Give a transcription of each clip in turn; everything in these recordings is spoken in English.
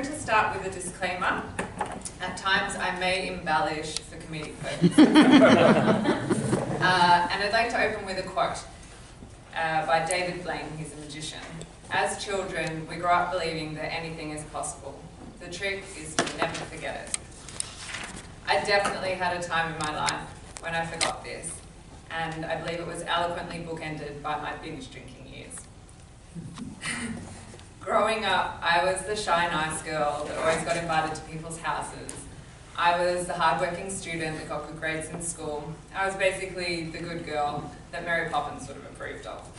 going to start with a disclaimer. At times I may embellish for comedic purposes. And I'd like to open with a quote by David Blaine, he's a magician. As children, we grow up believing that anything is possible. The trick is to never forget it. I definitely had a time in my life when I forgot this, and I believe it was eloquently bookended by my binge drinking years. Growing up, I was the shy, nice girl that always got invited to people's houses. I was the hardworking student that got good grades in school. I was basically the good girl that Mary Poppins would have approved of.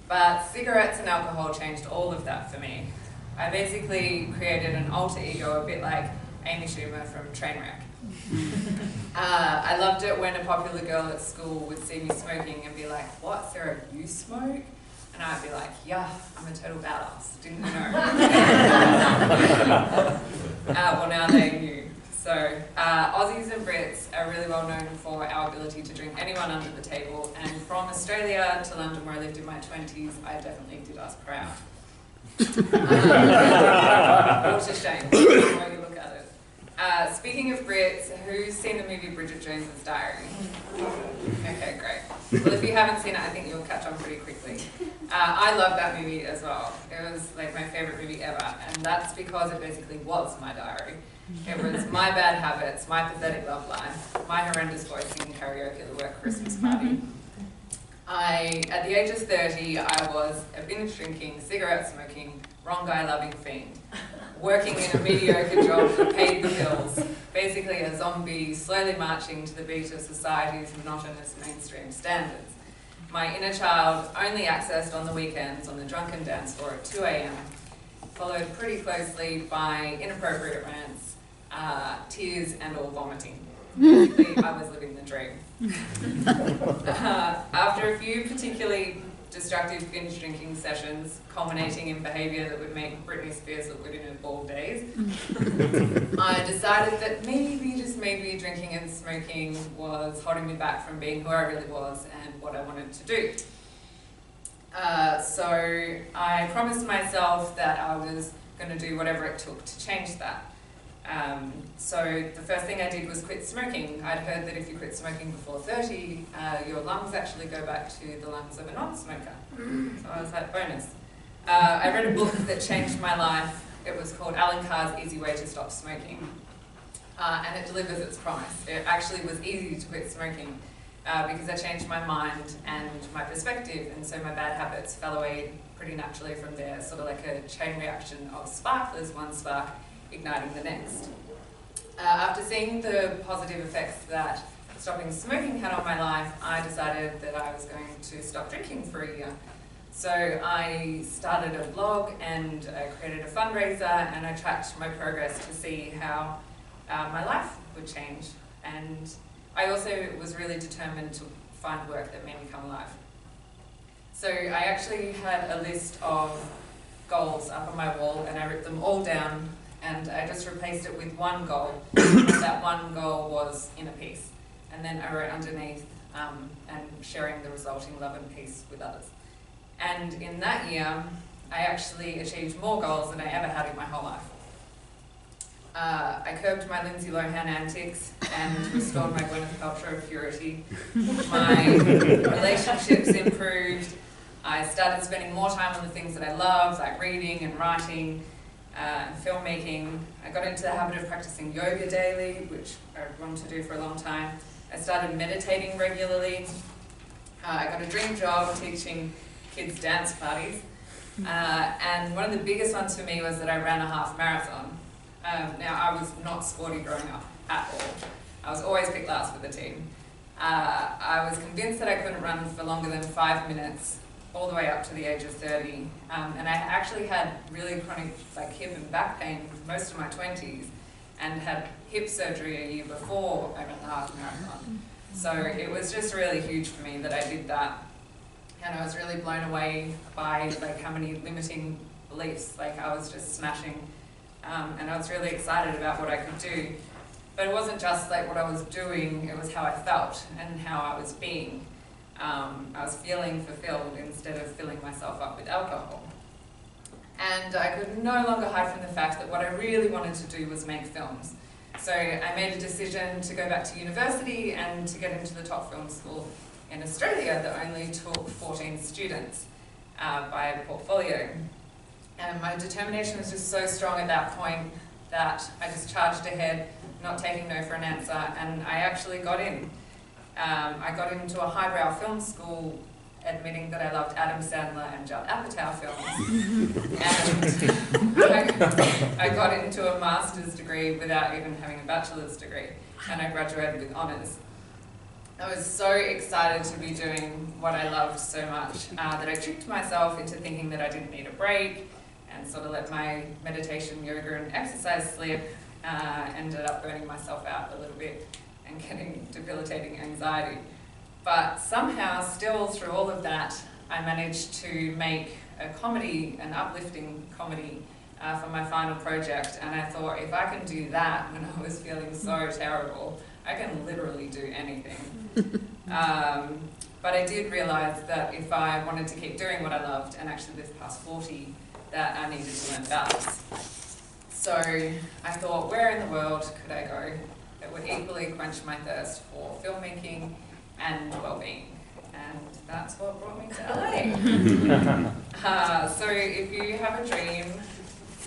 But cigarettes and alcohol changed all of that for me. I basically created an alter ego, a bit like Amy Schumer from Trainwreck. I loved it when a popular girl at school would see me smoking and be like, "What, Sarah, you smoke?" And I'd be like, "Yeah, I'm a total badass, didn't you know?" Well, now they knew. So, Aussies and Brits are really well known for our ability to drink anyone under the table, and from Australia to London, where I lived in my 20s, I definitely did us proud. What a shame, the way you look at it. Speaking of Brits, who's seen the movie Bridget Jones's Diary? Okay, great. Well, if you haven't seen it, I think you'll catch on pretty quickly. I love that movie as well. It was like my favourite movie ever, and that's because it basically was my diary. It was my bad habits, my pathetic love life, my horrendous voice singing karaoke at the work Christmas party. At the age of 30, I was a binge drinking, cigarette smoking, wrong guy loving fiend, working in a mediocre job that paid the bills, basically a zombie slowly marching to the beat of society's monotonous mainstream standards. My inner child only accessed on the weekends on the drunken dance floor at 2 a.m, followed pretty closely by inappropriate rants, tears and all vomiting. Basically, I was living the dream. After a few particularly destructive binge drinking sessions, culminating in behaviour that would make Britney Spears look good in her bald days, I decided that maybe, just maybe, drinking and smoking was holding me back from being who I really was and what I wanted to do. So I promised myself that I was going to do whatever it took to change that. So the first thing I did was quit smoking. I'd heard that if you quit smoking before 30, your lungs actually go back to the lungs of a non-smoker. So I was like, bonus. I read a book that changed my life. It was called Alan Carr's Easy Way to Stop Smoking. And it delivers its promise. It actually was easy to quit smoking because I changed my mind and my perspective, and so my bad habits fell away pretty naturally from there, sort of like a chain reaction of sparklers, one spark igniting the next. After seeing the positive effects that stopping smoking had on my life, I decided that I was going to stop drinking for a year. So I started a blog and I created a fundraiser, and I tracked my progress to see how my life would change. And I also was really determined to find work that made me come alive. So I actually had a list of goals up on my wall, and I wrote them all down, and I just replaced it with one goal. That one goal was inner peace. And then I wrote underneath, and sharing the resulting love and peace with others. And in that year, I actually achieved more goals than I ever had in my whole life. I curbed my Lindsay Lohan antics and restored my Gwyneth Paltrow purity. My relationships improved. I started spending more time on the things that I loved, like reading and writing, and filmmaking. I got into the habit of practicing yoga daily, which I wanted to do for a long time. I started meditating regularly. I got a dream job teaching kids dance parties. And one of the biggest ones for me was that I ran a half marathon. Now, I was not sporty growing up at all. I was always picked last for the team. I was convinced that I couldn't run for longer than 5 minutes, all the way up to the age of 30. And I actually had really chronic hip and back pain most of my 20s, and had hip surgery a year before I ran the half marathon. So it was just really huge for me that I did that. And I was really blown away by how many limiting beliefs I was just smashing. And I was really excited about what I could do. But it wasn't just what I was doing, it was how I felt and how I was being. I was feeling fulfilled instead of filling myself up with alcohol. And I could no longer hide from the fact that what I really wanted to do was make films. So I made a decision to go back to university and to get into the top film school in Australia that only took 14 students by portfolio. And my determination was just so strong at that point that I just charged ahead, not taking no for an answer, and I actually got in. I got into a highbrow film school admitting that I loved Adam Sandler and Judd Apatow films. And I got into a master's degree without even having a bachelor's degree, and I graduated with honours. I was so excited to be doing what I loved so much that I tricked myself into thinking that I didn't need a break, and sort of let my meditation, yoga and exercise slip. Ended up burning myself out a little bit and getting debilitating anxiety. But somehow, still through all of that, I managed to make a comedy, an uplifting comedy, for my final project. And I thought, if I can do that when I was feeling so terrible, I can literally do anything. But I did realise that if I wanted to keep doing what I loved and actually live past 40, that I needed to learn balance. So I thought, where in the world could I go that would equally quench my thirst for filmmaking and well-being? And that's what brought me to LA. So if you have a dream,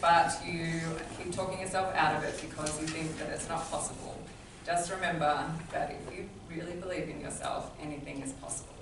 but you keep talking yourself out of it because you think that it's not possible, just remember that if you really believe in yourself, anything is possible.